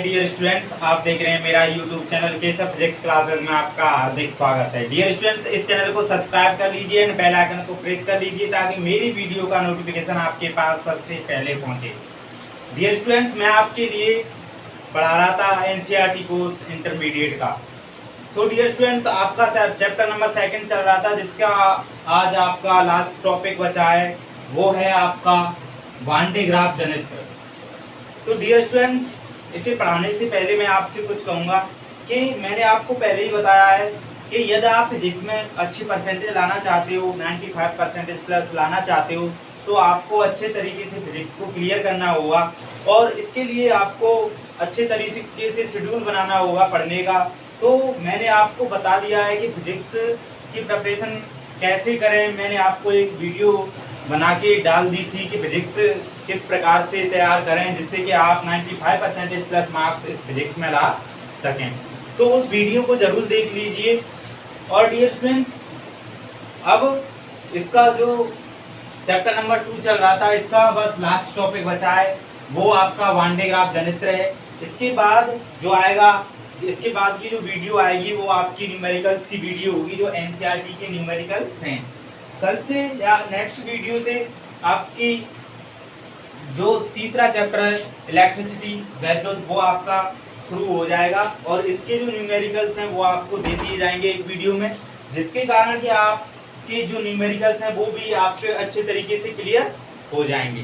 Dear students, आप देख रहे हैं मेरा YouTube channel Keshav physics classes में आपका हार्दिक स्वागत है। डियर स्टूडेंट्स, इस चैनल को सब्सक्राइब कर लीजिए एंड बेल आइकन को प्रेस कर लीजिए ताकि मेरी वीडियो का नोटिफिकेशन आपके पास सबसे पहले पहुंचे। डियर स्टूडेंट्स, मैं आपके लिए पढ़ा रहा था एनसीईआरटी कोर्स इंटरमीडिएट का। सो डियर स्टूडेंट्स, आपका चैप्टर नंबर 2 चल रहा था, जिसका आज आपका लास्ट टॉपिक बचा है, वो है आपका वान डे ग्राफ जनित्र। तो डियर स्टूडेंट्स, इसे पढ़ाने से पहले मैं आपसे कुछ कहूँगा कि मैंने आपको पहले ही बताया है कि यदि आप फिजिक्स में अच्छी परसेंटेज लाना चाहते हो, 95% प्लस लाना चाहते हो, तो आपको अच्छे तरीके से फिजिक्स को क्लियर करना होगा और इसके लिए आपको अच्छे तरीके से शेड्यूल बनाना होगा पढ़ने का। तो मैंने आपको बता दिया है कि फिजिक्स की प्रिपरेशन कैसे करें। मैंने आपको एक वीडियो बना के डाल दी थी कि फिजिक्स किस प्रकार से तैयार करें जिससे कि आप 95% प्लस मार्क्स इस फिजिक्स में ला सकें। तो उस वीडियो को जरूर देख लीजिए। और डियर स्टूडेंट्स, अब इसका जो चैप्टर नंबर 2 चल रहा था, इसका बस लास्ट टॉपिक बचा है, वो आपका वान डे ग्राफ जनित्र है। इसके बाद जो आएगा, इसके बाद की जो वीडियो आएगी वो आपकी न्यूमेरिकल्स की वीडियो होगी, जो एनसीईआरटी के न्यूमेरिकल्स हैं। कल से या नेक्स्ट वीडियो से आपकी जो तीसरा चैप्टर है इलेक्ट्रिसिटी वैद्युत, वो आपका शुरू हो जाएगा और इसके जो न्यूमेरिकल्स हैं वो आपको दे दिए जाएंगे एक वीडियो में, जिसके कारण कि आपके जो न्यूमेरिकल्स हैं वो भी आपके अच्छे तरीके से क्लियर हो जाएंगे।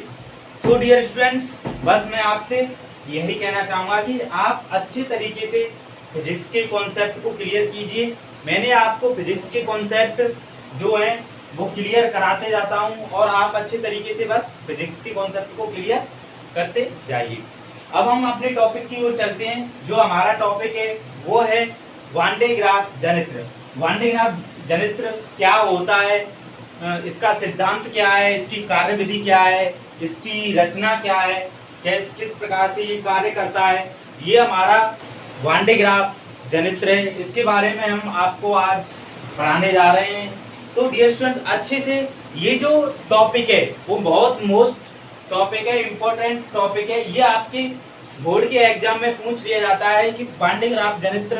सो डियर स्टूडेंट्स, बस मैं आपसे यही कहना चाहूँगा कि आप अच्छे तरीके से फिजिक्स के कॉन्सेप्ट को क्लियर कीजिए। मैंने आपको फिजिक्स के कॉन्सेप्ट जो हैं वो क्लियर कराते जाता हूं और आप अच्छे तरीके से बस फिजिक्स के कॉन्सेप्ट को क्लियर करते जाइए। अब हम अपने टॉपिक की ओर चलते हैं। जो हमारा टॉपिक है वो है वान डे ग्राफ जनित्र। वान डे ग्राफ जनित्र क्या होता है, इसका सिद्धांत क्या है, इसकी कार्यविधि क्या है, इसकी रचना क्या है, किस प्रकार से ये कार्य करता है, ये हमारा वान डे ग्राफ जनित्र है। इसके बारे में हम आपको आज पढ़ाने जा रहे हैं। तो डियर स्टूडेंट्स, अच्छे से ये जो टॉपिक है वो बहुत मोस्ट टॉपिक है, इम्पोर्टेंट टॉपिक है। ये आपके बोर्ड के एग्जाम में पूछ लिया जाता है कि वान डे ग्राफ जनित्र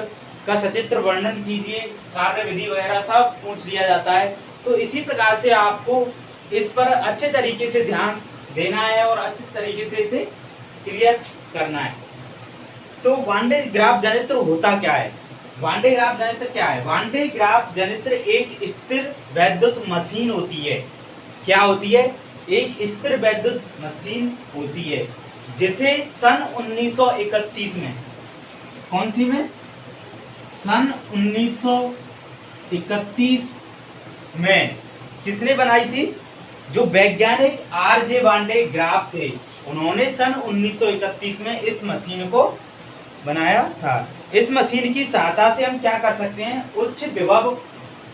का सचित्र वर्णन कीजिए, कार्य विधि वगैरह सब पूछ लिया जाता है। तो इसी प्रकार से आपको इस पर अच्छे तरीके से ध्यान देना है और अच्छे तरीके से इसे क्लियर करना है। तो वान डे ग्राफ जनित्र होता क्या है? वान डे ग्राफ जनित्र क्या है? वान डे ग्राफ जनित्र एक स्थिर वैद्युत मशीन होती है। क्या होती है? एक स्थिर वैद्युत मशीन होती है, जिसे सन 1931 में, कौन सी में? सन 1931 में किसने बनाई थी? जो वैज्ञानिक आर.जे. वान डे ग्राफ थे, उन्होंने सन 1931 में इस मशीन को बनाया था। इस मशीन की सहायता से हम क्या कर सकते हैं? उच्च विभव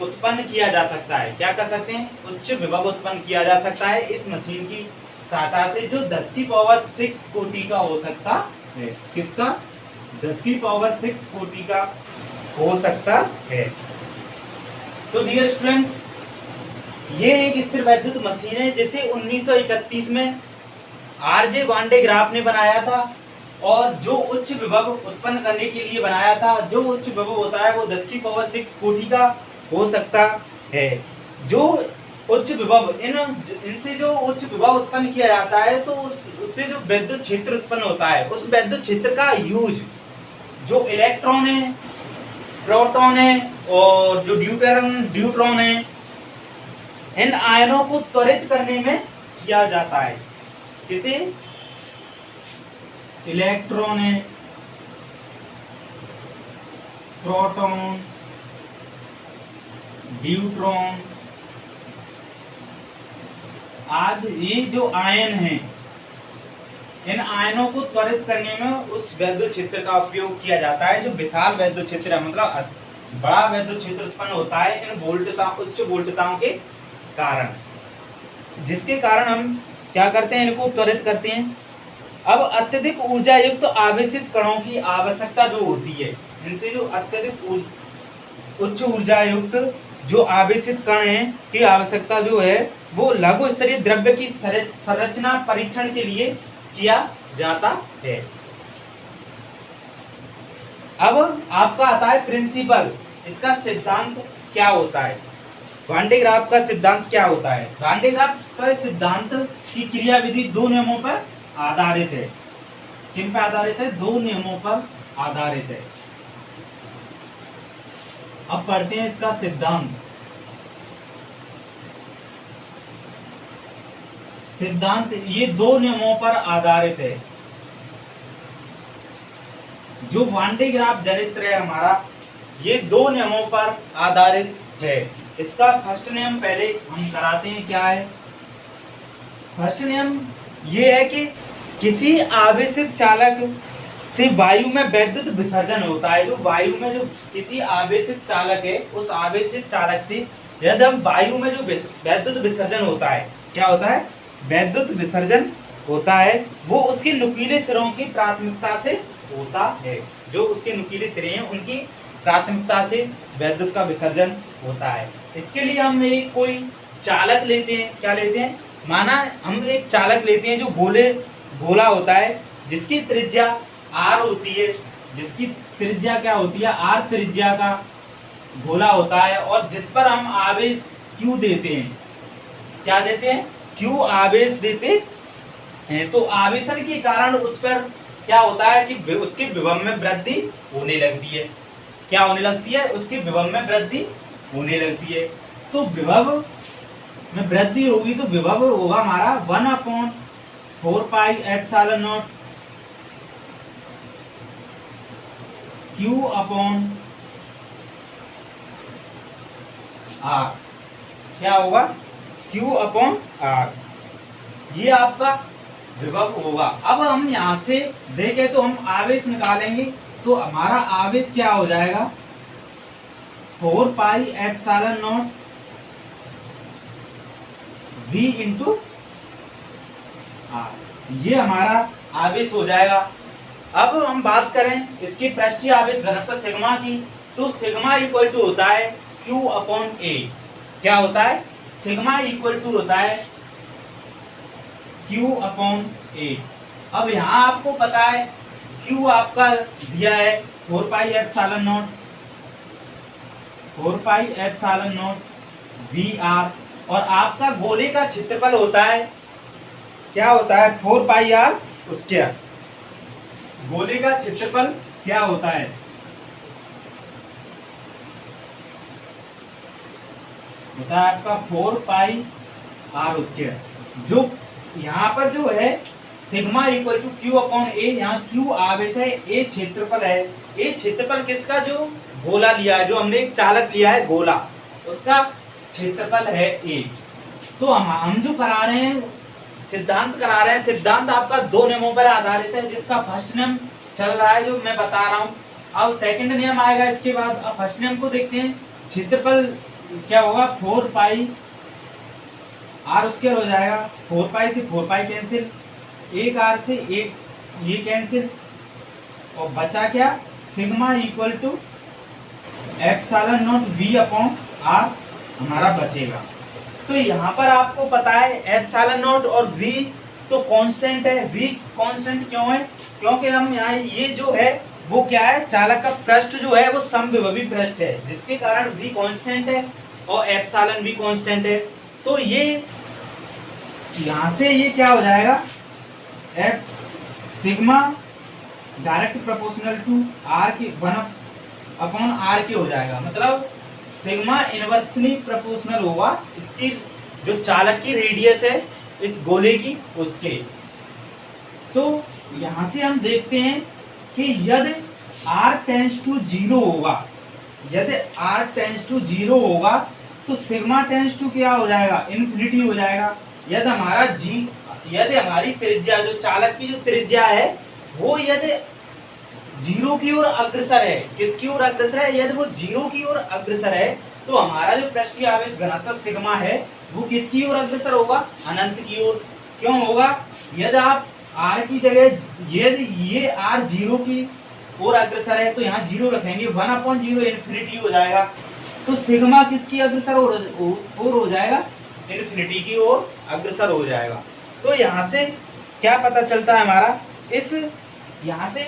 उत्पन्न किया जा सकता है। क्या कर सकते हैं? उच्च विभव उत्पन्न किया जा सकता है इस मशीन की सहायता से, जो 10 की पावर 6 कोटि का हो सकता है। किसका? 10 की पावर 6 कोटि का हो सकता है। तो डियर स्टूडेंट्स, ये एक स्थिर वैद्युत मशीन है जिसे 1931 में आर.जे. वान डे ग्राफ ने बनाया था और जो उच्च विभव उत्पन्न करने के लिए बनाया था। जो उच्च विभव होता है वो 10 की पावर 6 कोटि का हो सकता है। जो उच्च विभव, इनसे जो उच्च विभव उत्पन्न किया जाता है तो उससे जो विद्युत क्षेत्र उत्पन्न होता है, उस विद्युत क्षेत्र का यूज जो इलेक्ट्रॉन है, प्रोटॉन है और जो ड्यूट्रॉन है, इन आयनों को त्वरित करने में किया जाता है। किसे? इलेक्ट्रॉन है, प्रोटॉन, ड्यूट्रॉन आदि, ये जो आयन हैं, इन आयनों को त्वरित करने में उस वैद्युत क्षेत्र का उपयोग किया जाता है। जो विशाल वैद्युत क्षेत्र है, मतलब बड़ा वैद्युत क्षेत्र उत्पन्न होता है इन उच्च वोल्टताओं के कारण, जिसके कारण हम क्या करते हैं? इनको त्वरित करते हैं। अब अत्यधिक ऊर्जा युक्त आवेशित कणों की आवश्यकता जो होती है, इनसे जो अत्यधिक उच्च ऊर्जा युक्त जो आवेशित कण हैं की आवश्यकता जो है वो लघु स्तरीय द्रव्य की संरचना परीक्षण के लिए किया जाता है। अब आपका आता है प्रिंसिपल, इसका सिद्धांत क्या होता है। वान डे ग्राफ का सिद्धांत क्या होता है। वान डे ग्राफ का सिद्धांत की क्रियाविधि दो नियमों पर आधारित है। किन पर आधारित है? दो नियमों पर आधारित है। अब पढ़ते हैं इसका सिद्धांत। सिद्धांत ये दो नियमों पर आधारित है। जो वान डे ग्राफ चरित्र है हमारा, ये दो नियमों पर आधारित है। इसका फर्स्ट नियम पहले हम कराते हैं, क्या है फर्स्ट नियम? ये है कि किसी आवेशित चालक से वायु में वैद्युत विसर्जन होता है। जो वायु में जो किसी आवेशित चालक है, उस आवेशित चालक से यदि हम वायु में जो वैद्युत विसर्जन होता है, क्या होता है? वैद्युत विसर्जन होता है, वो उसके नुकीले सिरों की प्राथमिकता से होता है। जो उसके नुकीले सिरे हैं उनकी प्राथमिकता से वैद्युत का विसर्जन होता है। इसके लिए हम एक कोई चालक लेते हैं। क्या लेते हैं? माना हम एक चालक लेते हैं जो गोला होता है, जिसकी त्रिज्या r होती है। जिसकी त्रिज्या क्या होती है? r त्रिज्या का गोला होता है, और जिस पर हम आवेश q देते हैं। क्या देते हैं? q आवेश देते हैं। तो आवेशन के कारण उस पर क्या होता है कि उसके विभव में वृद्धि होने लगती है। क्या होने लगती है? उसके विभव में वृद्धि होने लगती है। तो विभव में वृद्धि होगी तो विभव होगा हमारा 1/4 pi epsilon not Q upon R। क्या होगा? Q upon R। ये आपका विभव होगा। अब हम यहाँ से देखें तो हम आवेश निकालेंगे, तो हमारा आवेश क्या हो जाएगा? 4 pi epsilon not V into R। ये हमारा आवेश हो जाएगा। अब हम बात करें इसकी पृष्ठीय आवेश घनत्व सिग्मा की, तो सिग्मा इक्वल टू होता है Q अपॉन A। क्या होता है? सिग्मा इक्वल टू होता है Q अपॉन A। अब यहाँ आपको पता है Q आपका दिया है 4 पाई एप्सिलॉन नॉट VR, और आपका गोले का क्षेत्रफल होता है, क्या होता है? 4 पाई R स्क्वायर। गोले का क्षेत्रफल क्या होता है? होता है आपका 4 पाई R स्क्वायर। जो यहाँ पर जो है sigma equal to Q upon A, यहाँ Q आवेश है, A क्षेत्रफल है। A क्षेत्रफल किसका? जो गोला लिया है, जो हमने एक चालक लिया है गोला, उसका क्षेत्रफल है A। तो हम जो करा रहे हैं, सिद्धांत करा रहे हैं। सिद्धांत आपका दो नियमों पर आधारित है, जिसका फर्स्ट नियम चल रहा है जो मैं बता रहा हूँ। अब सेकंड नियम आएगा इसके बाद। अब फर्स्ट नियम को देखते हैं। क्षेत्रफल क्या होगा? 4 पाई R स्क्वायर हो जाएगा। 4 पाई से 4 पाई कैंसिल, एक R से एक ये कैंसिल, और बचा क्या? Sigma equal to epsilon not V upon R हमारा बचेगा। तो यहाँ पर आपको पता है एप्सिलॉन नॉट और V तो कांस्टेंट है। V कांस्टेंट क्यों है? क्योंकि हम यहाँ ये जो है वो क्या है? चालक का पृष्ठ जो है वो समविभवी पृष्ठ है, जिसके कारण V कांस्टेंट है और एप्सिलॉन भी कांस्टेंट है। तो ये यहाँ से ये क्या हो जाएगा? F sigma direct proportional to R की 1 अपॉन R के हो जाएगा। मतलब सिग्मा इनवर्सली प्रोपोर्शनल होगा इसकी जो चालक की रेडियस है इस गोले की, उसके। तो यहाँ से हम देखते हैं कि यदि R टेंस टू 0 होगा, यदि R टेंस टू 0 होगा तो सिग्मा टेंस टू क्या हो जाएगा? इन्फिनिटी हो जाएगा। यदि हमारी त्रिज्या, जो चालक की जो त्रिज्या है, वो यदि 0 की ओर अग्रसर है, किसकी ओर अग्रसर है? यदि वो 0 की ओर अग्रसर है, तो हमारा जो पृष्ठीय आवेश घनत्व सिग्मा है वो किसकी ओर अग्रसर होगा? अनंत की ओर। क्यों होगा? यदि आप R की जगह यदि ये R 0 की ओर अग्रसर है तो यहाँ 0 रखेंगे, 1/0 इन्फिनिटी हो जाएगा। तो सिग्मा किसकी अग्रसर ओर हो जाएगा? इन्फिनिटी की ओर अग्रसर हो जाएगा। तो यहाँ से क्या पता चलता है हमारा? इस यहाँ से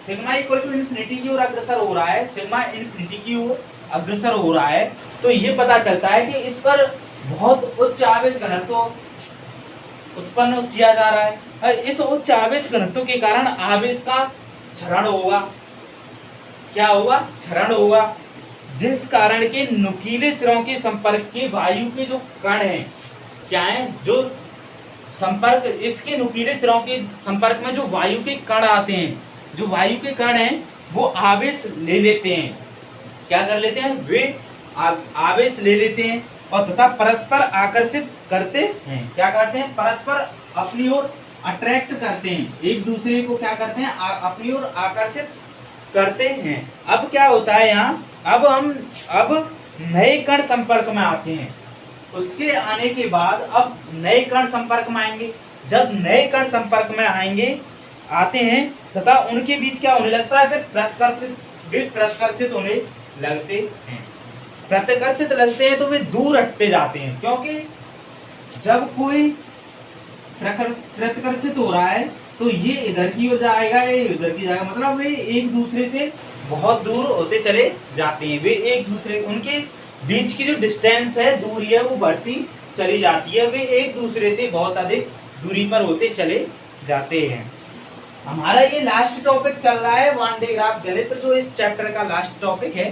सिग्मा इक्वल टू इन्फिनिटी की ओर अग्रसर हो रहा है, सिग्मा इन्फिनिटी की ओर अग्रसर हो रहा है, तो ये पता चलता है कि इस पर बहुत उच्च आवेश घनत्व उत्पन्न किया जा रहा है। इस उच्च आवेश घनत्व के कारण आवेश का क्षरण होगा। क्या होगा? क्षरण होगा, जिस कारण के नुकीले सिरों के संपर्क के वायु के जो कण हैं, क्या है, जो संपर्क, इसके नुकीले सिरों के संपर्क में जो वायु के कण आते हैं, जो वायु के कण हैं वो आवेश ले लेते हैं। क्या कर लेते हैं? वे आवेश ले लेते हैं और तथा परस्पर आकर्षित करते हैं। क्या करते हैं? परस्पर अपनी ओर अट्रैक्ट करते हैं, एक दूसरे को क्या करते हैं? अपनी ओर आकर्षित करते हैं। अब क्या होता है यहाँ? अब नए कण संपर्क में आते हैं। उसके आने के बाद अब नए कण संपर्क में आएंगे। जब नए कण संपर्क में आते हैं तथा उनके बीच क्या होने लगता है? फिर प्रतिकर्षित होने लगते हैं। प्रतिकर्षित लगते हैं तो वे दूर हटते जाते हैं, क्योंकि जब कोई प्रतिकर्षित हो रहा है तो ये इधर की ओर जाएगा, ये उधर की जाएगा, मतलब वे एक दूसरे से बहुत दूर होते चले जाते हैं। वे एक दूसरे, उनके बीच की जो डिस्टेंस है, दूरी है, वो बढ़ती चली जाती है। वे एक दूसरे से बहुत अधिक दूरी पर होते चले जाते हैं। हमारा ये लास्ट टॉपिक चल रहा है वन डे ग्राफ जलित, जो इस चैप्टर का लास्ट टॉपिक है।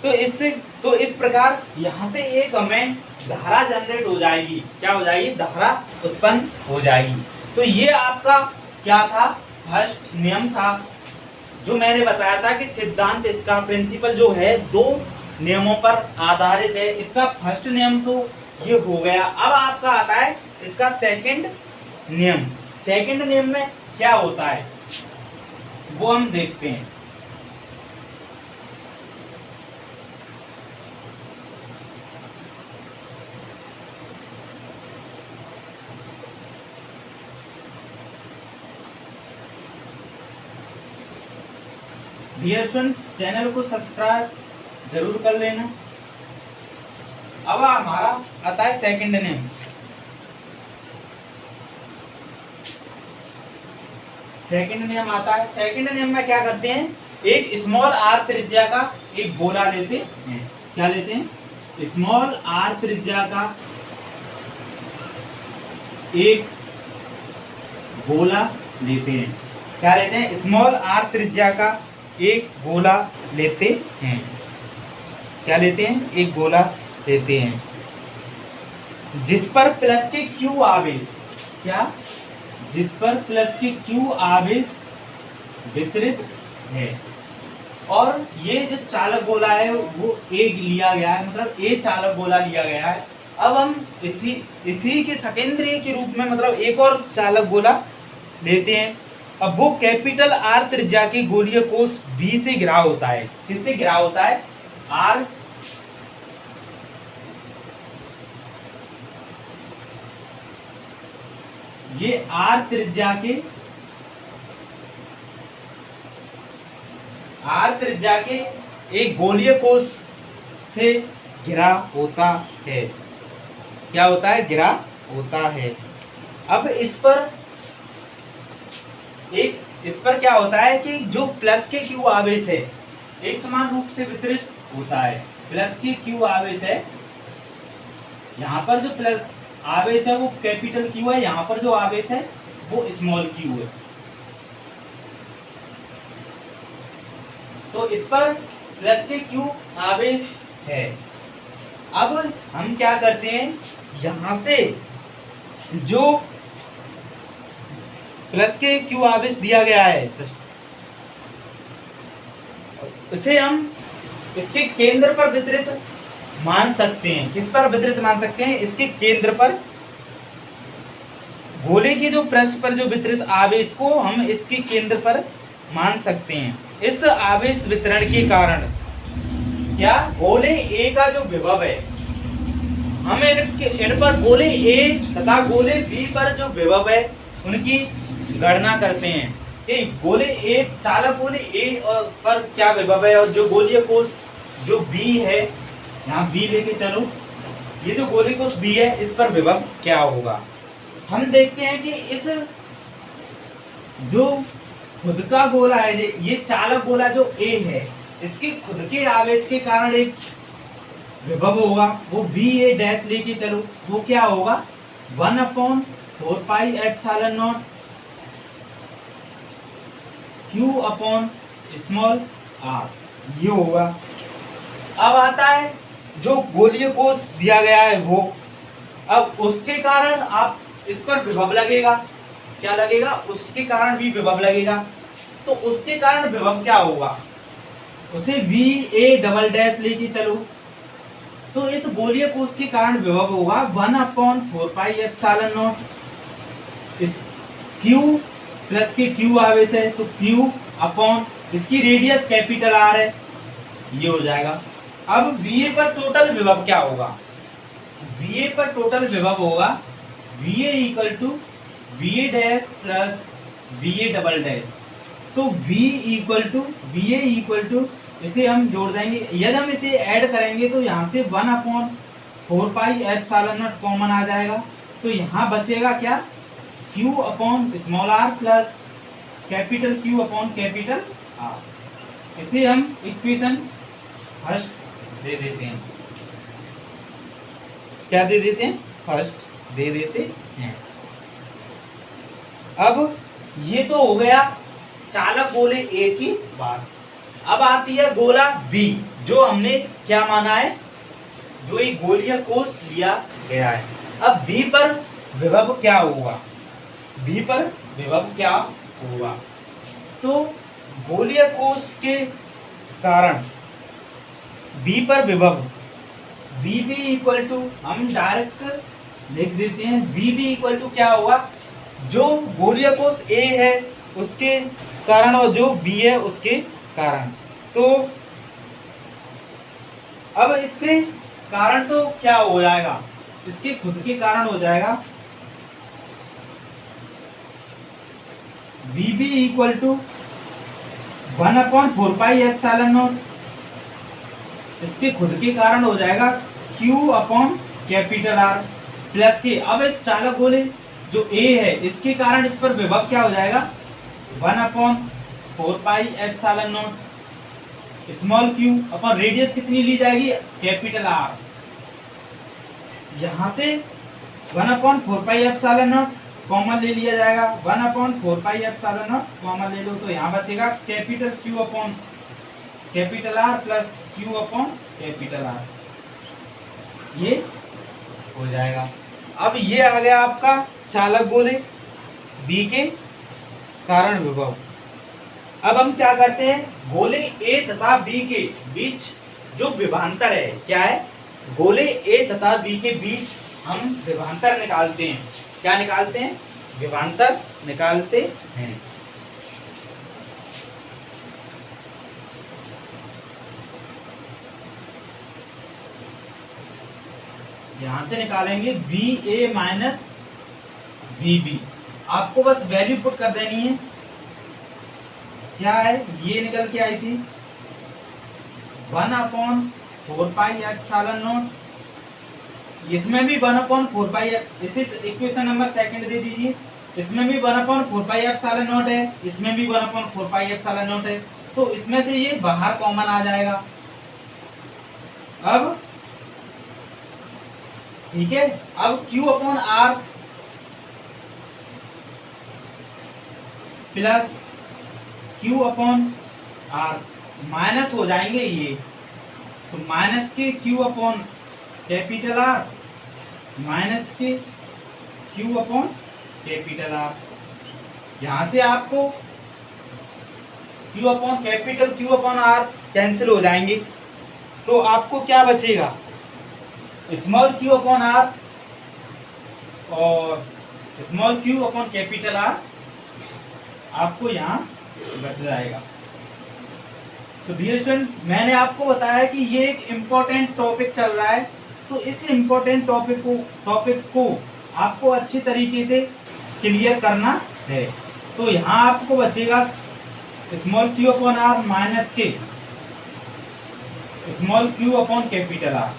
तो इस प्रकार यहाँ से एक हमें धारा जनरेट हो जाएगी। क्या हो जाएगी? धारा उत्पन्न हो जाएगी। तो ये आपका क्या था? फर्स्ट नियम था, जो मैंने बताया था कि सिद्धांत, इसका प्रिंसिपल जो है, दो नियमों पर आधारित है। इसका फर्स्ट नियम तो ये हो गया। अब आपका आता है इसका सेकंड नियम। सेकंड नियम में क्या होता है वो हम देखते हैं। डियर फ्रेंड्स, चैनल को सब्सक्राइब जरूर कर लेना। अब हमारा आता है सेकंड नियम। सेकंड नियम आता है। सेकंड नियम में क्या करते हैं? एक स्मॉल आर त्रिज्या का एक गोला लेते हैं। क्या लेते हैं? स्मॉल आर त्रिज्या का एक गोला लेते हैं। क्या लेते हैं? स्मॉल आर त्रिज्या का एक गोला लेते हैं। क्या लेते हैं? एक गोला लेते हैं, जिस पर प्लस के क्यू आवेश, क्या, जिस पर प्लस के क्यू आवेश वितरित है। और ये जो चालक गोला है वो ए लिया गया है, मतलब ए चालक गोला लिया गया है। अब हम इसी के सकेंद्रीय के रूप में, मतलब एक और चालक गोला लेते हैं। अब वो कैपिटल आर त्रिज्या के गोलीय कोष बी से घिरा होता है। किससे घिरा होता है? आर, ये आर त्रिज्या के एक गोलीय कोष से घिरा होता है। क्या होता है? घिरा होता है। अब इस पर क्या होता है कि जो प्लस के क्यू आवेश है एक समान रूप से वितरित होता है। प्लस के क्यू आवेश है, यहाँ पर जो प्लस आवेश है वो कैपिटल क्यू है, यहाँ पर जो आवेश है वो स्मॉल क्यू है। तो इस पर प्लस के क्यू आवेश है। अब हम क्या करते हैं? यहाँ से जो प्लस के क्यू आवेश दिया गया है उसे हम इसके केंद्र पर वितरित मान सकते हैं। किस पर वितरित मान सकते हैं? इसके केंद्र पर। गोले के जो पृष्ठ पर जो वितरित आवेश को हम इसके केंद्र पर मान सकते हैं। इस आवेश वितरण के कारण क्या, गोले ए का जो विभव है, हम इन पर गोले ए तथा गोले बी पर जो विभव है उनकी गणना करते हैं कि गोले ए, चालक गोले ए पर क्या विभव है, और जो गोलीय कोष जो बी है, यहाँ बी लेके चलो, ये जो गोलीय कोष बी है इस पर विभव क्या होगा। हम देखते हैं कि इस जो खुद का गोला है, ये चालक गोला जो ए है, इसके खुद के आवेश के कारण एक विभव होगा, वो वी ए डैश लेके चलो, वो क्या होगा 1/4πε0 क्यू अपॉन स्मॉल आर, ये होगा। अब आता है जो गोलीय कोष दिया गया है वो, अब उसके कारण आप इस पर विभव लगेगा, क्या लगेगा, उसके कारण भी विभव लगेगा। तो उसके कारण विभव क्या होगा, उसे वी ए डबल डैश लेके चलो, तो इस गोलीय कोष के कारण विभव होगा 1/4πε0 इस क्यू प्लस के क्यू आवेश है तो क्यू अपॉन इसकी रेडियस कैपिटल आर है, ये हो जाएगा। अब वी ए पर टोटल विभव क्या होगा, वी ए पर टोटल विभव होगा V A equal to V A dash plus V A double dash, तो वी इक्वल टू इसे हम जोड़ देंगे, यदि हम इसे ऐड करेंगे तो यहाँ से 1/4πε0 कॉमन आ जाएगा, तो यहाँ बचेगा क्या Q upon small r plus capital Q upon capital R। इसे हम इक्वेशन फर्स्ट दे देते हैं, क्या दे देते हैं, फर्स्ट दे देते हैं। अब ये तो हो गया चालक गोले ए की बात। अब आती है गोला बी, जो हमने क्या माना है, जो एक गोलीय कोष लिया गया है। अब बी पर विभव क्या होगा, बी पर विभव क्या होगा, तो गोलीय कोष के कारण बी पर विभव बी बी इक्वल टू, हम डायरेक्ट लिख देते हैं, बी बी इक्वल टू क्या होगा, जो गोलीय कोष ए है उसके कारण और जो बी है उसके कारण। तो अब इसके कारण तो क्या हो जाएगा, इसके खुद के कारण हो जाएगा बी बी इक्वल टू 1/4πε0, इसके खुद के कारण हो जाएगा Q upon capital R plus के, अब इस चालक गोले जो A है इसके कारण इस पर विभव क्या हो जाएगा 1/4πε0 स्मॉल q अपॉन रेडियस कितनी ली जाएगी कैपिटल R, यहाँ से 1/4πε0 कॉमन ले लिया जाएगा, 1/4πε0 कॉमन ले लो तो यहाँ बचेगा capital Q upon capital R plus Q upon capital R, ये हो जाएगा। अब ये आ गया आपका चालक गोले B के कारण विभव। अब हम क्या करते हैं, गोले A तथा B के बीच जो विभवांतर है, क्या है, गोले A तथा B के बीच हम विभवांतर निकालते हैं, क्या निकालते हैं, विभवांतर निकालते हैं। यहां से निकालेंगे बी ए माइनस बी बी, आपको बस वैल्यू पुट कर देनी है, क्या है, ये निकल के आई थी 1/4πε0, इसमें भी 1/4π, इसे इक्वेशन नंबर सेकंड दे दीजिए, इसमें भी 1/4πε0 है, इसमें भी 1/4πε0 है, तो इसमें से ये बाहर कॉमन आ जाएगा। अब ठीक है, अब Q upon R plus Q upon R minus हो जाएंगे ये, तो माइनस के Q upon capital R minus के Q अपॉन कैपिटल R, यहां से आपको Q upon capital Q upon R cancel हो जाएंगे, तो आपको क्या बचेगा, स्मॉल Q अपॉन R और small Q upon capital R आपको यहाँ बच जाएगा। तो डियर स्टूडेंट, मैंने आपको बताया कि ये एक इम्पोर्टेंट टॉपिक चल रहा है, तो इस इम्पोर्टेंट टॉपिक को आपको अच्छी तरीके से क्लियर करना है। तो यहाँ आपको बचेगा small Q upon R minus के small Q upon capital R,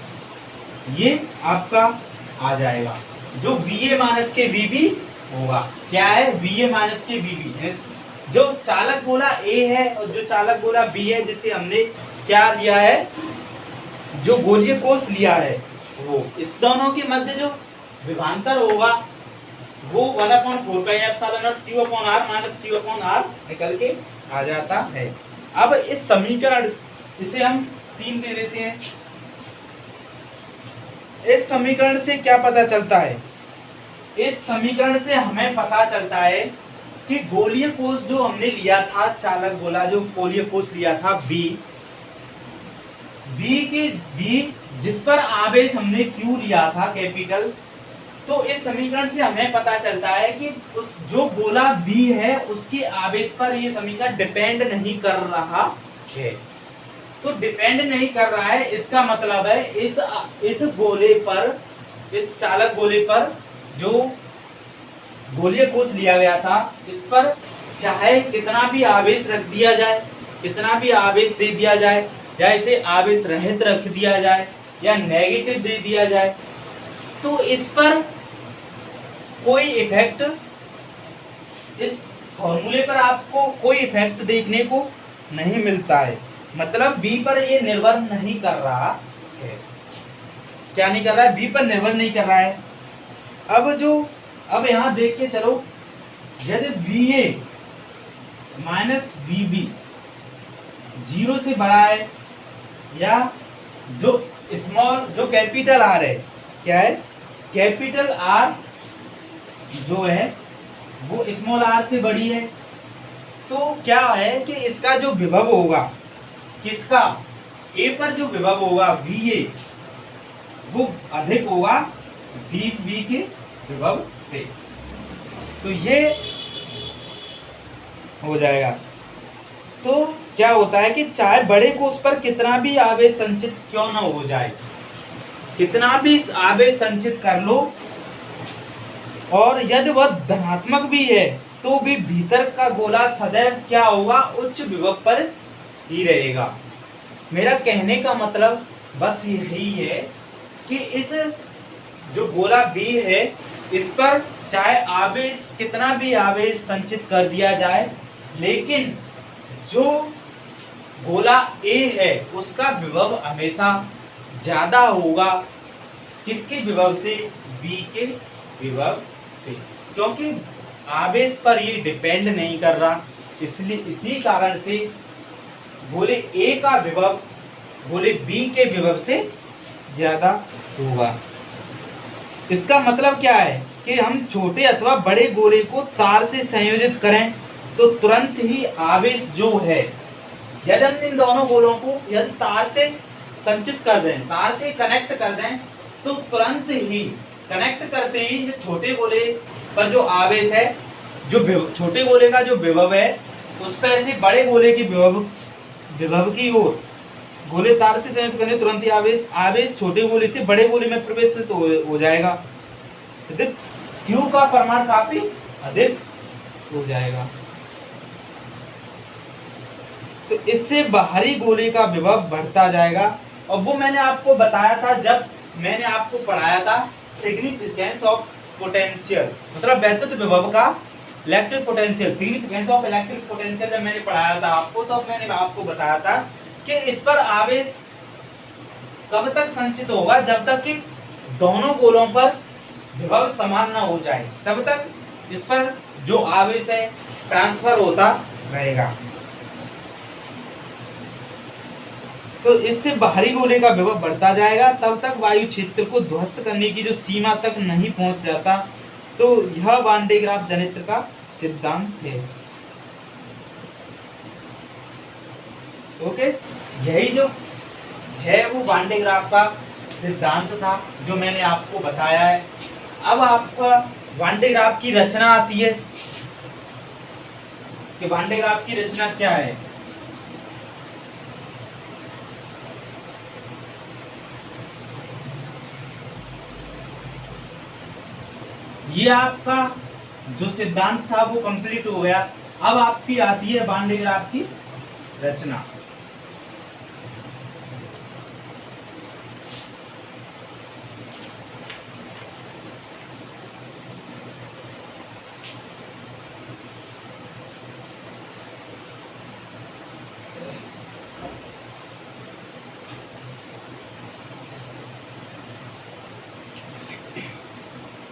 ये आपका आ जाएगा, जो VA माइनस के VB होगा, क्या है, VA माइनस के VB, जो चालक गोला A है और जो चालक गोला B है, जिसे हमने क्या लिया है, जो गोलीय कोष लिया है, वो इस दोनों के मध्य जो विभवांतर होगा वो 1/4πε0 Q/r माइनस Q/r निकल के आ जाता है। अब इस समीकरण, इसे हम 3 दे देते हैं। इस समीकरण से क्या पता चलता है? इस समीकरण से हमें पता चलता है कि गोलीय कोष जो हमने लिया था, चालक गोला जो गोलीय कोष लिया था B, जिस पर आवेश हमने Q लिया था कैपिटल, तो इस समीकरण से हमें पता चलता है कि उस जो गोला B है उसके आवेश पर ये समीकरण डिपेंड नहीं कर रहा है। तो डिपेंड नहीं कर रहा है, इसका मतलब है इस गोले पर, इस चालक गोले पर जो गोलीय कोष लिया गया था, इस पर चाहे कितना भी आवेश रख दिया जाए, कितना भी आवेश दे दिया जाए, या इसे आवेश रहित रख दिया जाए या नेगेटिव दे दिया जाए, तो इस पर कोई इफेक्ट, इस फॉर्मूले पर आपको कोई इफेक्ट देखने को नहीं मिलता है। मतलब B पर ये निर्भर नहीं कर रहा है। क्या नहीं कर रहा है? B पर निर्भर नहीं कर रहा है। अब यहां देख के चलो, यदि VA माइनस VB 0 से बड़ा है, या जो स्मॉल, जो कैपिटल R है, क्या है, कैपिटल R जो है वो स्मॉल r से बड़ी है, तो क्या है कि इसका जो विभव होगा, किसका, A पर जो विभव होगा VA, वो अधिक होगा VB के विभव से। तो ये हो जाएगा। तो क्या होता है कि चाहे बड़े कोष पर कितना भी आवेश संचित क्यों ना हो जाए, कितना भी आवेश संचित कर लो, और यदि वह धनात्मक भी है तो भी भीतर का गोला सदैव क्या होगा, उच्च विभव पर ही रहेगा। मेरा कहने का मतलब बस यही है कि इस जो गोला B है, इस पर चाहे आवेश, कितना भी आवेश संचित कर दिया जाए, लेकिन जो गोला A है उसका विभव हमेशा ज्यादा होगा किसके विभव से, B के विभव से, क्योंकि आवेश पर ये डिपेंड नहीं कर रहा। इसलिए इसी कारण से गोले A का विभव गोले B के विभव से ज्यादा होगा। इसका मतलब क्या है कि हम छोटे अथवा बड़े गोले को तार से संयोजित करें तो तुरंत ही आवेश जो है, यदि हम इन दोनों गोलों को यदि तार से संचित कर दें, तार से कनेक्ट कर दें, तो तुरंत ही कनेक्ट करते ही जो छोटे गोले पर जो आवेश है, जो छोटे गोले का जो विभव है, उस पर से बड़े गोले की विभव की ओर गोले तार से संयुक्त करने तुरंत ही आवेश छोटे गोले से बड़े गोले में प्रवेश तो हो जाएगा। Q का परिमाण काफी अधिक हो जाएगा। तो इससे बाहरी गोले का विभव बढ़ता जाएगा। और वो मैंने आपको बताया था जब मैंने आपको पढ़ाया था सिग्निफिकेंस ऑफ पोटेंशियल, मतलब वैद्युत विभव का electric potential, significance of electric potential जब मैंने पढ़ाया था आपको, तो मैंने आपको बताया था कि इस पर आवेश कब तक संचित होगा, जब तक कि दोनों गोलों पर विभव समान ना हो जाए, तब तक इस पर जो आवेश है ट्रांसफर होता रहेगा। तो इससे बाहरी गोले का विभव बढ़ता जाएगा, तब तक वायु क्षेत्र को ध्वस्त करने की जो सीमा तक नहीं पहुंच जाता। तो यह वान डे ग्राफ जनित्र का सिद्धांत है। ओके, यही जो है वो वान डे ग्राफ का सिद्धांत था जो मैंने आपको बताया है। अब आपका वान डे ग्राफ की रचना आती है कि वान डे ग्राफ की रचना क्या है। ये आपका जो सिद्धांत था वो कंप्लीट हो गया। अब आपकी आती है वान डे ग्राफ की रचना।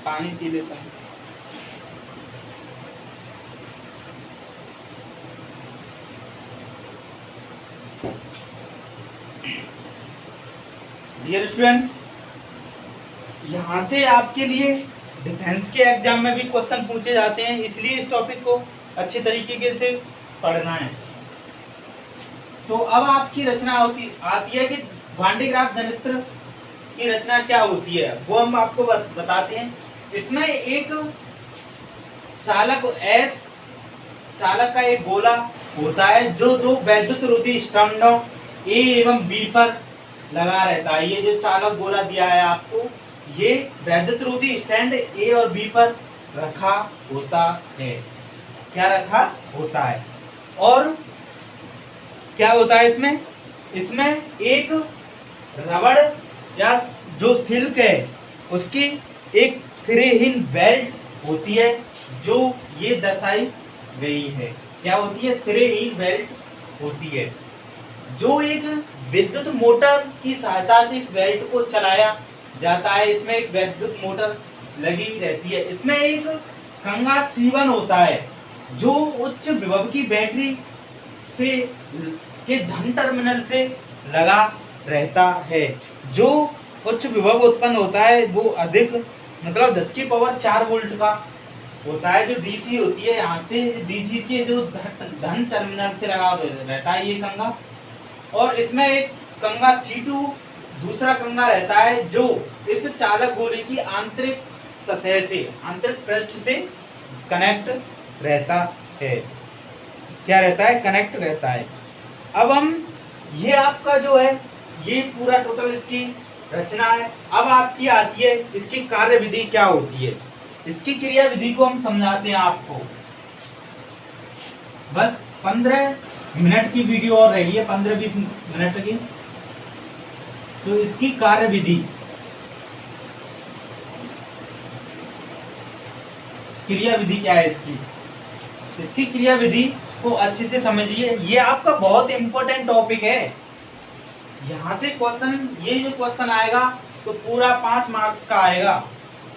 पानी पी लेता हूँ। डियर स्टूडेंट्स, यहाँ से आपके लिए डिफेंस के एग्जाम में भी क्वेश्चन पूछे जाते हैं, इसलिए इस टॉपिक को अच्छे तरीके से पढ़ना है। तो अब आपकी रचना आती है कि वान डे ग्राफ घनत्व की रचना क्या होती है, वो हम आपको बताते हैं। इसमें एक चालक का एक गोला होता है जो दो वैद्युत रोधी स्टैंडों ए एवं बी पर लगा रहता है। ये जो चालक गोला दिया है आपको, ये वैद्युत रोधी स्टैंड ए और बी पर रखा होता है। क्या रखा होता है? और क्या होता है इसमें एक रबड़ या जो सिल्क है उसकी एक सिरेहीन बेल्ट होती है, जो ये दर्शाई गई है। क्या होती है? सिरेहीन बेल्ट होती है, जो एक विद्युत मोटर की सहायता से इस बेल्ट को चलाया जाता है। इसमें एक विद्युत मोटर लगी रहती है। इसमें एक कंगा C1 होता है, जो उच्च विभव की बैटरी से के धन टर्मिनल से लगा रहता है। जो उच्च विभव उत्पन्न होता है वो अधिक, मतलब 10 की पावर 4 वोल्ट का होता है। जो डीसी होती है, यहाँ से डीसी के जो धन टर्मिनल से लगा रहता है ये कंगा। और इसमें एक कंगा C2 दूसरा कंगा रहता है, जो इस चालक गोले की आंतरिक सतह से, आंतरिक पृष्ठ से कनेक्ट रहता है। क्या रहता है? कनेक्ट रहता है। अब हम ये आपका जो है ये पूरा टोटल इसकी रचना है। अब आपकी आती है इसकी कार्य विधि क्या होती है। इसकी क्रिया विधि को हम समझाते हैं आपको। बस 15 मिनट की वीडियो और रही है, 15-20 मिनट की। तो इसकी कार्य विधि, क्रिया विधि क्या है इसकी क्रिया विधि को अच्छे से समझिए। ये आपका बहुत इंपॉर्टेंट टॉपिक है। यहाँ से ये जो क्वेश्चन आएगा तो पूरा 5 मार्क्स का आएगा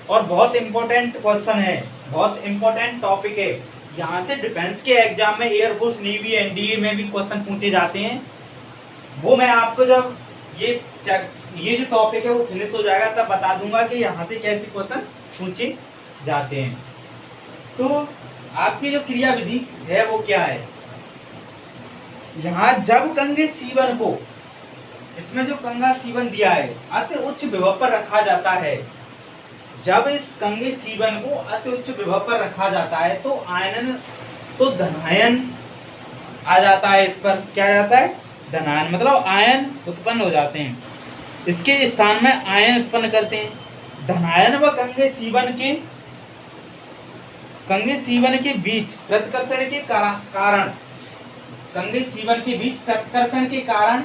और बहुत इंपॉर्टेंट क्वेश्चन है, बहुत इंपॉर्टेंट टॉपिक है। यहाँ से डिफेंस के एग्जाम में एयरफोर्स, नेवी, एनडीए में भी क्वेश्चन पूछे जाते हैं। वो मैं आपको जब ये जो टॉपिक है वो फिनिश हो जाएगा तब बता दूंगा कि यहाँ से कैसे क्वेश्चन पूछे जाते हैं। तो आपकी जो क्रिया विधि है वो क्या है। यहाँ जब कंगे C1 को, इसमें जो कंगा C1 दिया है, अति उच्च विभव पर रखा जाता है। जब इस कंगे C1 को अति उच्च विभव पर रखा जाता है तो धनायन आ जाता है। इस पर क्या आ जाता है? धनायन, मतलब आयन उत्पन्न हो जाते हैं। इसके स्थान में आयन उत्पन्न करते हैं। धनायन व कंगे C1 के बीच प्रतिकर्षण के कारण, कंगे C1 के बीच प्रतिकर्षण के कारण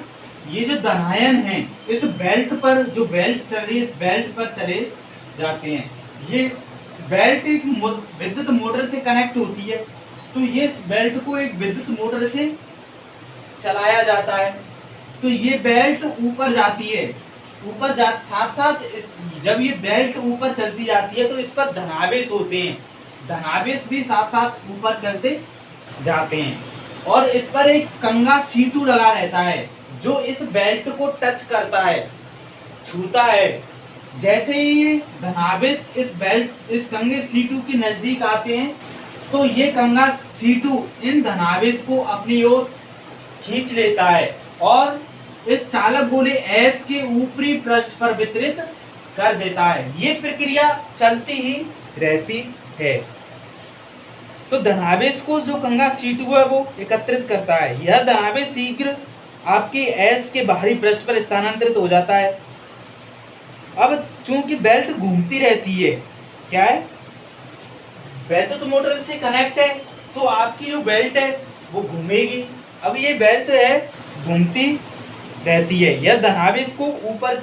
ये जो धनायन हैं इस बेल्ट पर, जो बेल्ट चल रही है इस बेल्ट पर चले जाते हैं। ये बेल्ट एक विद्युत मोटर से कनेक्ट होती है, तो ये इस बेल्ट को एक विद्युत मोटर से चलाया जाता है। तो ये बेल्ट ऊपर जाती है, साथ साथ जब ये बेल्ट ऊपर चलती जाती है तो इस पर धनावेश होते हैं। धनावेश भी साथ साथ ऊपर चलते जाते हैं। और इस पर एक कंगा C2 लगा रहता है, जो इस बेल्ट को टच करता है, छूता है। जैसे ही ये धनावेश इस कंगे C2 के नजदीक आते हैं तो ये कंगा C2 इन धनावेश को अपनी ओर खींच लेता है और इस चालक गोले S के ऊपरी पृष्ठ पर वितरित कर देता है। ये प्रक्रिया चलती ही रहती है। तो धनावेश को जो कंगा C2 है वो एकत्रित करता है। यह धनावेश शीघ्र आपके S के बाहरी पृष्ठ पर स्थानांतरित हो जाता है। अब चूंकि बेल्ट घूमती रहती है, क्या है? वैद्युत मोटर से कनेक्ट है, तो आपकी जो बेल्ट है वो घूमेगी। अब ये बेल्ट है घूमती रहती है, यह धनावेश को ऊपर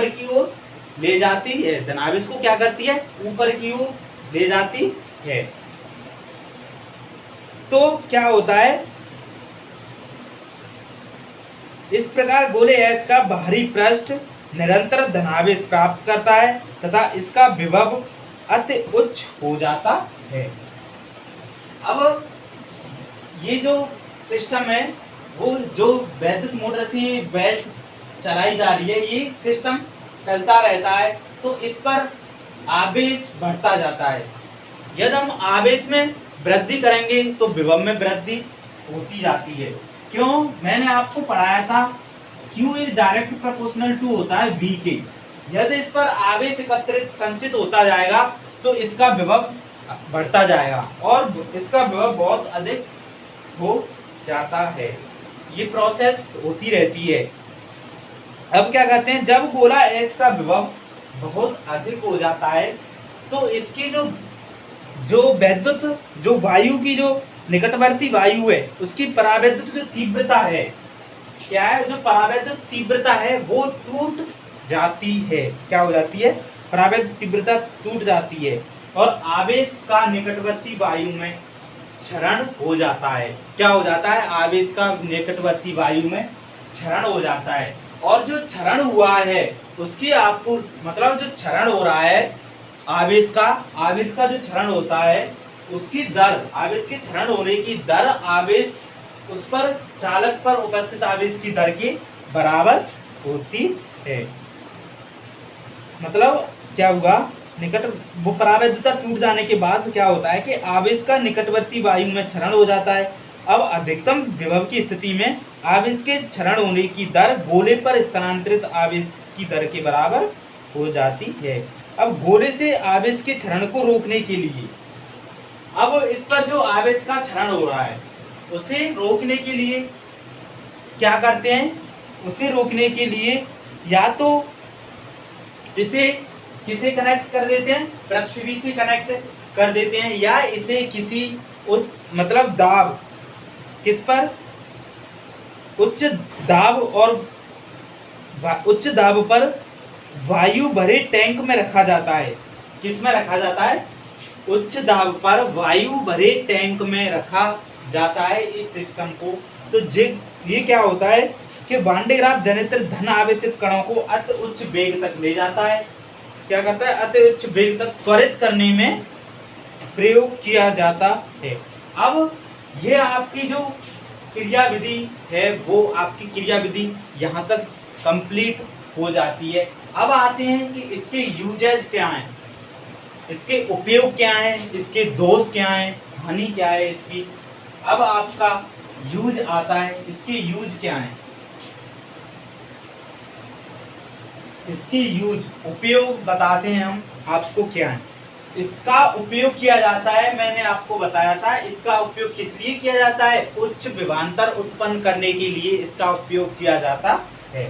की ओर ले जाती है। धनावेश को क्या करती है? ऊपर की ओर ले जाती है। तो क्या होता है? इस प्रकार गोले S का बाहरी पृष्ठ निरंतर धनावेश प्राप्त करता है तथा इसका विभव अति उच्च हो जाता है। अब ये जो सिस्टम है वो जो वैद्युत मोटर से ये बेल्ट चलाई जा रही है, ये सिस्टम चलता रहता है, तो इस पर आवेश बढ़ता जाता है। यदि हम आवेश में वृद्धि करेंगे तो विभव में वृद्धि होती जाती है। क्यों? मैंने आपको पढ़ाया था Q is direct proportional to होता है V के। यदि इस पर आवेश एकत्रित संचित होता जाएगा तो इसका विभव बढ़ता जाएगा और इसका विभव बहुत अधिक हो जाता है। ये प्रोसेस होती रहती है। अब क्या कहते हैं, जब गोला S का विभव बहुत अधिक हो जाता है तो इसकी जो वैद्युत जो वायु की जो निकटवर्ती वायु है उसकी परावैद्युत जो तीव्रता है, क्या है, जो परावैद्युत तीव्रता है वो टूट जाती है। क्या हो जाती है? परावैद्युत तीव्रता टूट जाती है और आवेश का निकटवर्ती वायु में क्षरण हो जाता है। क्या हो जाता है? आवेश का निकटवर्ती वायु में क्षरण हो जाता है और जो क्षरण हुआ है उसकी आपको मतलब जो क्षरण हो रहा है आवेश का जो क्षरण होता है उसकी दर, आवेश के क्षरण होने की दर आवेश उस पर चालक पर उपस्थित आवेश की दर के बराबर होती है। मतलब क्या हुआ, वो परावैद्युता टूट जाने के बाद क्या होता है कि आवेश का निकटवर्ती वायु में क्षरण हो जाता है। अब अधिकतम विभव की स्थिति में आवेश के क्षरण होने की दर गोले पर स्थानांतरित आवेश की दर के बराबर हो जाती है। अब गोले से आवेश के क्षरण को रोकने के लिए, अब इस पर जो आवेश का क्षरण हो रहा है उसे रोकने के लिए क्या करते हैं, उसे रोकने के लिए या तो इसे किसे कनेक्ट कर देते हैं, पृथ्वी से कनेक्ट कर देते हैं, या इसे किसी मतलब दाब, किस पर, उच्च दाब और उच्च दाब पर वायु भरे टैंक में रखा जाता है। किस में रखा जाता है? उच्च दाब पर वायु भरे टैंक में रखा जाता है इस सिस्टम को। तो ये क्या होता है कि वान डे ग्राफ जनित्र धन आवेशित कणों को अति उच्च वेग तक ले जाता है। क्या करता है? अति उच्च वेग तक त्वरित करने में प्रयोग किया जाता है। अब ये आपकी जो क्रिया विधि है वो आपकी क्रिया विधि यहाँ तक कंप्लीट हो जाती है। अब आते हैं कि इसके यूजेज क्या हैं, इसके उपयोग क्या हैं, इसके दोष क्या हैं, हानि क्या है इसकी। अब आपका यूज आता है, इसके यूज क्या हैं, इसके यूज उपयोग बताते हैं हम आपको क्या है। इसका उपयोग किया जाता है, मैंने आपको बताया था इसका उपयोग किस लिए किया जाता है, उच्च विभवांतर उत्पन्न करने के लिए इसका उपयोग किया जाता है।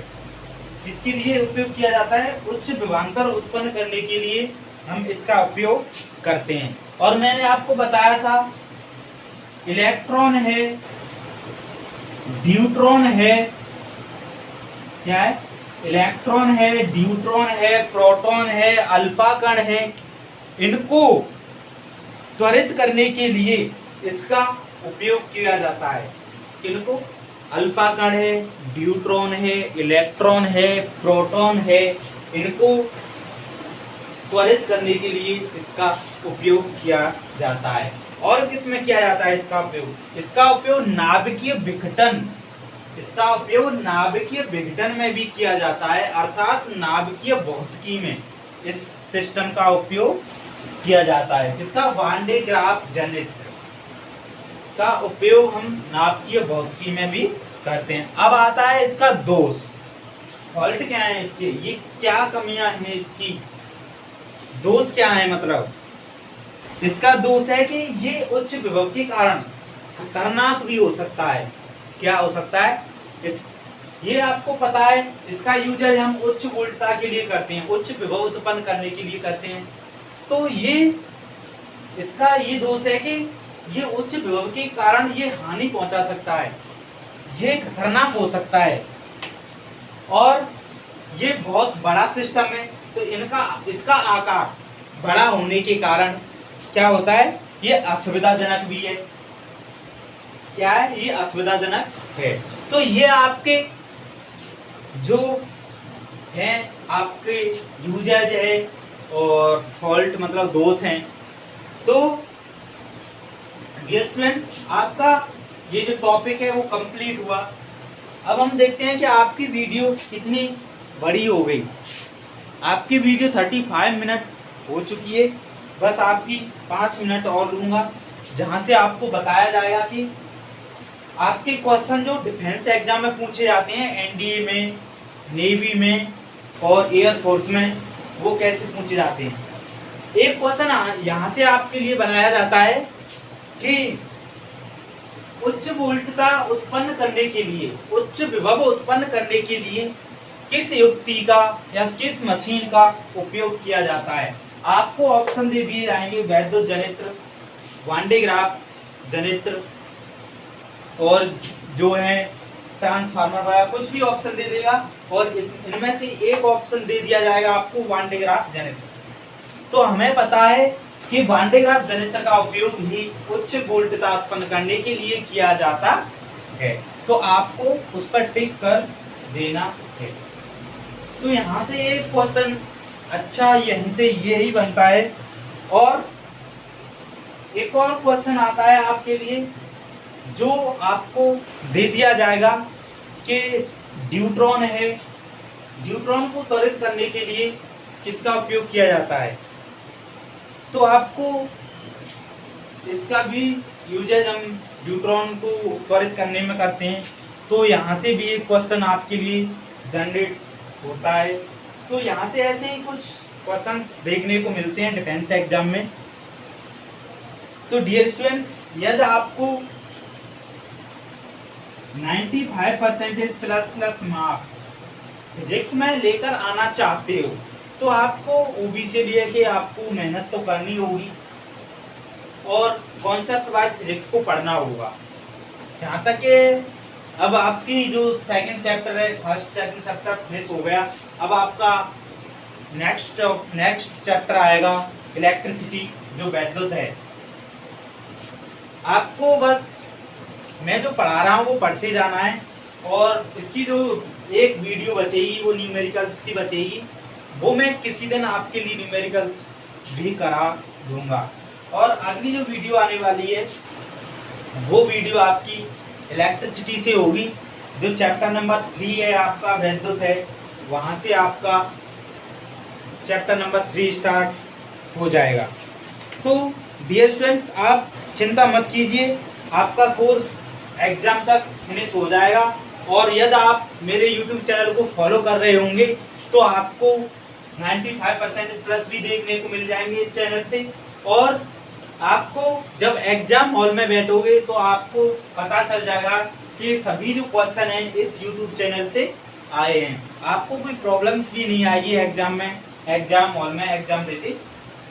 किसके लिए उपयोग किया जाता है? उच्च विभवांतर उत्पन्न करने के लिए हम इसका उपयोग करते हैं। और मैंने आपको बताया था इलेक्ट्रॉन है, न्यूट्रॉन है, क्या है, इलेक्ट्रॉन है, न्यूट्रॉन है, प्रोटॉन है, अल्फा कण है, इनको त्वरित करने के लिए इसका उपयोग किया जाता है। इनको अल्फा कण है, न्यूट्रॉन है, इलेक्ट्रॉन है, प्रोटॉन है, इनको त्वरित करने के लिए इसका उपयोग किया जाता है। और किस में किया जाता है इसका उपयोग? इसका उपयोग नाभिकीय विघटन, इसका उपयोग नाभिकीय विघटन में भी किया जाता है, अर्थात नाभिकीय भौतिकी में इस सिस्टम का उपयोग किया जाता है। किसका? वान डे ग्राफ जनित्र का उपयोग हम नाभिकीय भौतिकी में भी करते हैं। अब आता है इसका दोष, फॉल्ट क्या है इसके, ये क्या कमियां हैं इसकी, दोष क्या है, मतलब इसका दोष है कि ये उच्च विभव के कारण खतरनाक भी हो सकता है। क्या हो सकता है? ये आपको पता है, इसका यूज हम उच्च वोल्टता के लिए करते हैं, उच्च विभव उत्पन्न करने के लिए करते हैं। तो ये इसका ये दोष है कि ये उच्च विभव के कारण ये हानि पहुंचा सकता है, ये खतरनाक हो सकता है और ये बहुत बड़ा सिस्टम है। तो इसका आकार बड़ा होने के कारण क्या होता है, ये असुविधाजनक भी है। क्या है? ये असुविधाजनक है। तो ये आपके जो हैं आपके यूजेज है और फॉल्ट मतलब दोष हैं। तो डियर स्टूडेंट्स, आपका ये जो टॉपिक है वो कंप्लीट हुआ। अब हम देखते हैं कि आपकी वीडियो कितनी बड़ी हो गई। आपकी वीडियो 35 मिनट हो चुकी है। बस आपकी 5 मिनट और लूँगा, जहाँ से आपको बताया जाएगा कि आपके क्वेश्चन जो डिफेंस एग्जाम में पूछे जाते हैं, एनडीए में, नेवी में और एयरफोर्स में, वो कैसे पूछे जाते हैं। एक क्वेश्चन यहाँ से आपके लिए बनाया जाता है कि उच्च वोल्टता उत्पन्न करने के लिए, उच्च विभव उत्पन्न करने के लिए किस युक्ति का या किस मशीन का उपयोग किया जाता है। आपको ऑप्शन दे दिए जाएंगे, वैद्युत जनित्र, वांडेग्राफ जनित्र और जो है ट्रांसफार्मर वगैरह, कुछ भी ऑप्शन दे देगा और इनमें से एक ऑप्शन दे दिया जाएगा आपको वांडेग्राफ जनित्र। तो हमें पता है कि वांडेग्राफ जनित्र का उपयोग ही उच्च वोल्टता उत्पन्न करने के लिए किया जाता है। तो आपको उस पर टिक कर देना है। तो यहाँ से एक क्वेश्चन अच्छा यहीं से यही बनता है। और एक और क्वेश्चन आता है आपके लिए, जो आपको दे दिया जाएगा कि ड्यूट्रॉन है, ड्यूट्रॉन को त्वरित करने के लिए किसका उपयोग किया जाता है। तो आपको इसका भी यूजेज हम ड्यूट्रॉन को त्वरित करने में करते हैं। तो यहाँ से भी एक क्वेश्चन आपके लिए जनरेट होता है। तो यहाँ से ऐसे ही कुछ क्वेश्चंस देखने को मिलते हैं डिफेंस एग्जाम में। तो डियर स्टूडेंट्स, यदि आपको 95% प्लस मार्क्स फिजिक्स में लेकर आना चाहते हो, तो आपको ओबी से लिए कि आपको मेहनत तो करनी होगी और कॉन्सेप्ट वाइज फिजिक्स को पढ़ना होगा। जहाँ तक कि अब आपकी जो सेकंड चैप्टर है, फर्स्ट सेकंड चैप्टर फिनिश हो गया, अब आपका नेक्स्ट चैप्टर आएगा इलेक्ट्रिसिटी, जो वैद्युत है। आपको बस मैं जो पढ़ा रहा हूँ वो पढ़ते जाना है और इसकी जो एक वीडियो बचेगी वो न्यूमेरिकल्स की बचेगी, वो मैं किसी दिन आपके लिए न्यूमेरिकल्स भी करा दूंगा। और अगली जो वीडियो आने वाली है वो वीडियो आपकी इलेक्ट्रिसिटी से होगी, जो चैप्टर नंबर 3 है आपका वैद्युत है, वहाँ से आपका चैप्टर नंबर 3 स्टार्ट हो जाएगा। तो डियर स्टूडेंट्स, आप चिंता मत कीजिए, आपका कोर्स एग्जाम तक फिनिश हो जाएगा। और यदि आप मेरे यूट्यूब चैनल को फॉलो कर रहे होंगे तो आपको 95% प्लस भी देखने को मिल जाएंगे इस चैनल से। और आपको जब एग्जाम हॉल में बैठोगे तो आपको पता चल जाएगा कि सभी जो क्वेश्चन हैं इस यूट्यूब चैनल से आए हैं। आपको कोई प्रॉब्लम्स भी नहीं आएगी एग्जाम में, एग्जाम हॉल में एग्जाम देते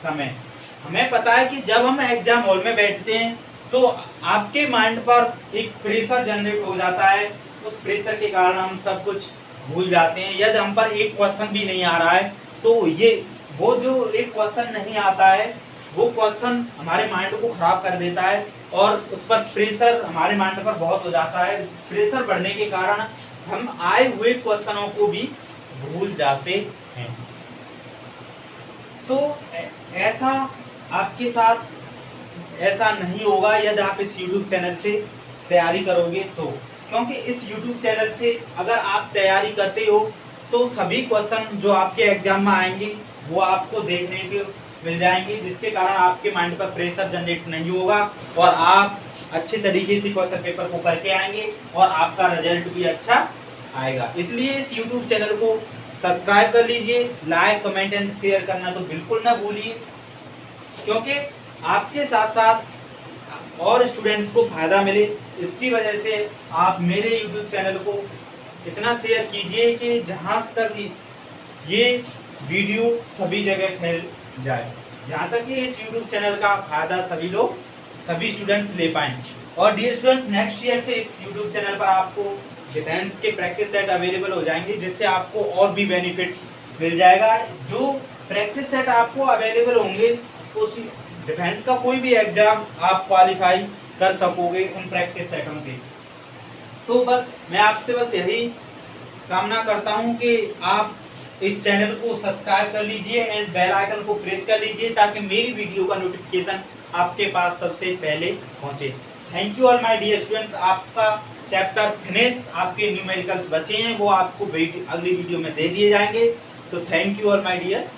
समय। हमें पता है कि जब हम एग्जाम हॉल में बैठते हैं तो आपके माइंड पर एक प्रेशर जनरेट हो जाता है। उस प्रेशर के कारण हम सब कुछ भूल जाते हैं। यदि हम पर एक क्वेश्चन भी नहीं आ रहा है तो वो जो एक क्वेश्चन नहीं आता है वो क्वेश्चन हमारे माइंड को खराब कर देता है और उस पर प्रेशर हमारे माइंड पर बहुत हो जाता है। प्रेशर बढ़ने के कारण हम आए हुए क्वेश्चनों को भी भूल जाते हैं। तो ऐसा आपके साथ ऐसा नहीं होगा यदि आप इस YouTube चैनल से तैयारी करोगे तो, क्योंकि इस YouTube चैनल से अगर आप तैयारी करते हो तो सभी क्वेश्चन जो आपके एग्जाम में आएंगे वो आपको देखने को मिल जाएंगे, जिसके कारण आपके माइंड पर प्रेशर जनरेट नहीं होगा और आप अच्छे तरीके से क्वेश्चन पेपर को करके आएंगे और आपका रिजल्ट भी अच्छा आएगा। इसलिए इस YouTube चैनल को सब्सक्राइब कर लीजिए, लाइक कमेंट एंड शेयर करना तो बिल्कुल ना भूलिए, क्योंकि आपके साथ साथ और स्टूडेंट्स को फायदा मिले। इसकी वजह से आप मेरे YouTube चैनल को इतना शेयर कीजिए कि जहां तक ये वीडियो सभी जगह फैल जाए, जहां तक कि इस YouTube चैनल का फायदा सभी स्टूडेंट्स ले पाएं। और डियर स्टूडेंट्स, नेक्स्ट ईयर से इस YouTube चैनल पर आपको डिफेंस के प्रैक्टिस सेट अवेलेबल हो जाएंगे, जिससे आपको और भी बेनिफिट मिल जाएगा। जो प्रैक्टिस सेट आपको अवेलेबल होंगे उस डिफेंस का कोई भी एग्जाम आप क्वालिफाई कर सकोगे उन प्रैक्टिस सेटों से। तो बस मैं आपसे बस यही कामना करता हूं कि आप इस चैनल को सब्सक्राइब कर लीजिए एंड बेल आइकन को प्रेस कर लीजिए ताकि मेरी वीडियो का नोटिफिकेशन आपके पास सबसे पहले पहुंचे। Thank you all my dear students. आपका चैप्टर फिनिश, आपके न्यूमेरिकल्स बचे हैं, वो आपको अगली वीडियो में दे दिए जाएंगे। तो thank you all my dear.